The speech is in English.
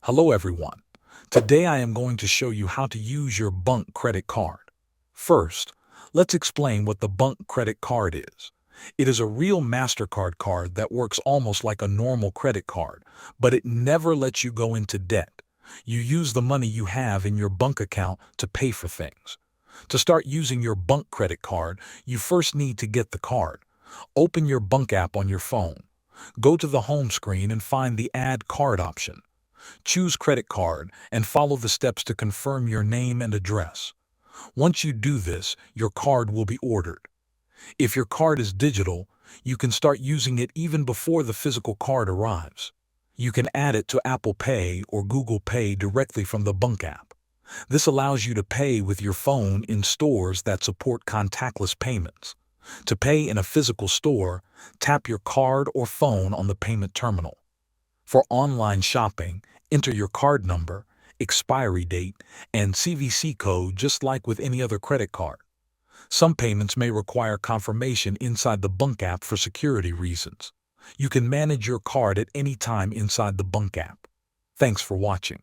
Hello everyone. Today I am going to show you how to use your Bunq credit card. First, let's explain what the Bunq credit card is. It is a real MasterCard card that works almost like a normal credit card, but it never lets you go into debt. You use the money you have in your Bunq account to pay for things. To start using your Bunq credit card, you first need to get the card. Open your Bunq app on your phone. Go to the home screen and find the Add Card option. Choose credit card and follow the steps to confirm your name and address. Once you do this, your card will be ordered. If your card is digital, you can start using it even before the physical card arrives. You can add it to Apple Pay or Google Pay directly from the Bunq app. This allows you to pay with your phone in stores that support contactless payments. To pay in a physical store, tap your card or phone on the payment terminal. For online shopping, enter your card number, expiry date, and CVC code just like with any other credit card. Some payments may require confirmation inside the Bunq app for security reasons. You can manage your card at any time inside the Bunq app. Thanks for watching.